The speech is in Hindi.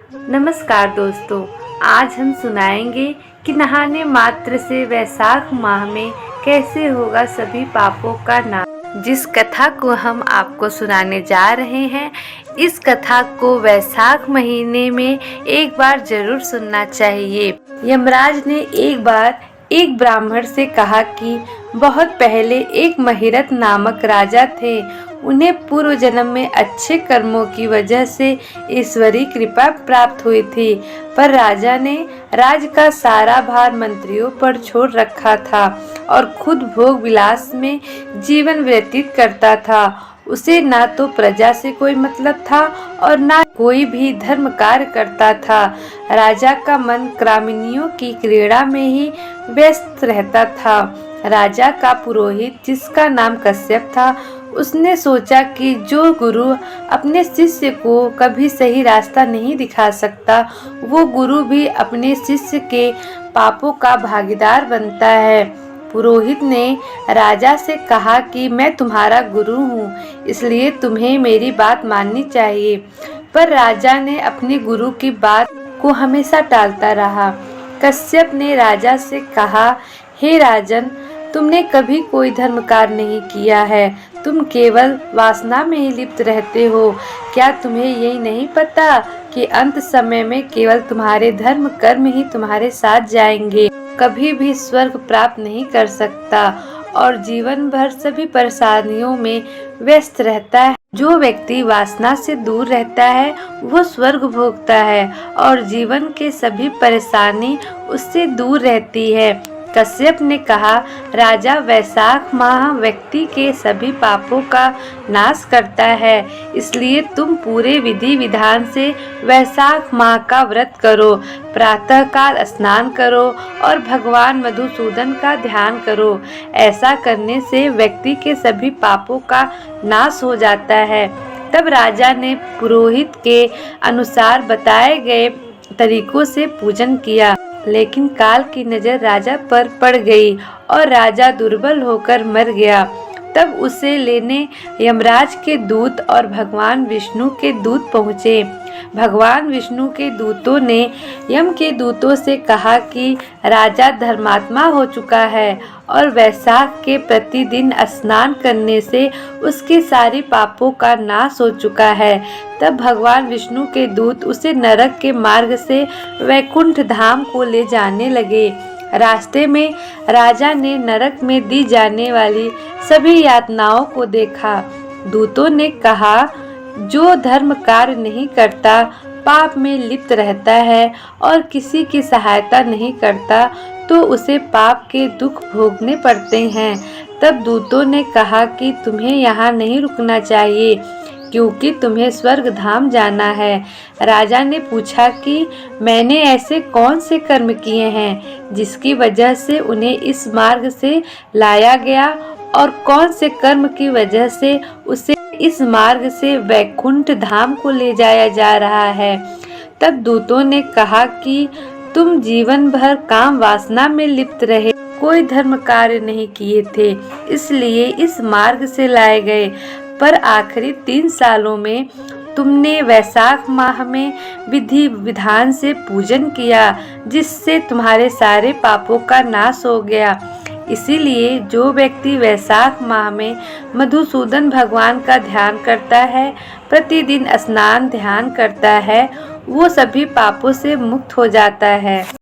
नमस्कार दोस्तों, आज हम सुनाएंगे कि नहाने मात्र से वैशाख माह में कैसे होगा सभी पापों का नाश। जिस कथा को हम आपको सुनाने जा रहे हैं, इस कथा को वैशाख महीने में एक बार जरूर सुनना चाहिए। यमराज ने एक बार एक ब्राह्मण से कहा कि बहुत पहले एक महिरथ नामक राजा थे। उन्हें पूर्व जन्म में अच्छे कर्मों की वजह से ईश्वरीय कृपा प्राप्त हुई थी, पर राजा ने राज का सारा भार मंत्रियों पर छोड़ रखा था और खुद भोग विलास में जीवन व्यतीत करता था। उसे ना तो प्रजा से कोई मतलब था और ना कोई भी धर्म कार्य करता था। राजा का मन कामिनियों की क्रीड़ा में ही व्यस्त रहता था। राजा का पुरोहित, जिसका नाम कश्यप था, उसने सोचा कि जो गुरु अपने शिष्य को कभी सही रास्ता नहीं दिखा सकता, वो गुरु भी अपने शिष्य के पापों का भागीदार बनता है। पुरोहित ने राजा से कहा कि मैं तुम्हारा गुरु हूँ, इसलिए तुम्हें मेरी बात माननी चाहिए। पर राजा ने अपने गुरु की बात को हमेशा टालता रहा। कश्यप ने राजा से कहा, हे राजन, तुमने कभी कोई धर्म कार्य नहीं किया है, तुम केवल वासना में ही लिप्त रहते हो। क्या तुम्हें यही नहीं पता कि अंत समय में केवल तुम्हारे धर्म कर्म ही तुम्हारे साथ जाएंगे, कभी भी स्वर्ग प्राप्त नहीं कर सकता और जीवन भर सभी परेशानियों में व्यस्त रहता है। जो व्यक्ति वासना से दूर रहता है वो स्वर्ग भोगता है और जीवन के सभी परेशानी उससे दूर रहती है। कश्यप ने कहा, राजा, वैशाख माह व्यक्ति के सभी पापों का नाश करता है, इसलिए तुम पूरे विधि विधान से वैशाख माह का व्रत करो, प्रातःकाल स्नान करो और भगवान मधुसूदन का ध्यान करो। ऐसा करने से व्यक्ति के सभी पापों का नाश हो जाता है। तब राजा ने पुरोहित के अनुसार बताए गए तरीकों से पूजन किया, लेकिन काल की नजर राजा पर पड़ गई और राजा दुर्बल होकर मर गया। तब उसे लेने यमराज के दूत और भगवान विष्णु के दूत पहुँचे। भगवान विष्णु के दूतों ने यम के दूतों से कहा कि राजा धर्मात्मा हो चुका है और वैशाख के प्रतिदिन स्नान करने से उसके सारे पापों का नाश हो चुका है। तब भगवान विष्णु के दूत उसे नरक के मार्ग से वैकुंठ धाम को ले जाने लगे। रास्ते में राजा ने नरक में दी जाने वाली सभी यातनाओं को देखा। दूतों ने कहा, जो धर्म कार्य नहीं करता, पाप में लिप्त रहता है और किसी की सहायता नहीं करता, तो उसे पाप के दुख भोगने पड़ते हैं। तब दूतों ने कहा कि तुम्हें यहाँ नहीं रुकना चाहिए, क्योंकि तुम्हें स्वर्ग धाम जाना है। राजा ने पूछा कि मैंने ऐसे कौन से कर्म किए हैं जिसकी वजह से उन्हें इस मार्ग से लाया गया और कौन से कर्म की वजह से उसे इस मार्ग से वैकुंठ धाम को ले जाया जा रहा है। तब दूतों ने कहा कि तुम जीवन भर काम वासना में लिप्त रहे, कोई धर्म कार्य नहीं किए थे, इसलिए इस मार्ग से लाए गए। पर आखिरी 3 सालों में तुमने वैशाख माह में विधि विधान से पूजन किया, जिससे तुम्हारे सारे पापों का नाश हो गया। इसीलिए जो व्यक्ति वैशाख माह में मधुसूदन भगवान का ध्यान करता है, प्रतिदिन स्नान ध्यान करता है, वो सभी पापों से मुक्त हो जाता है।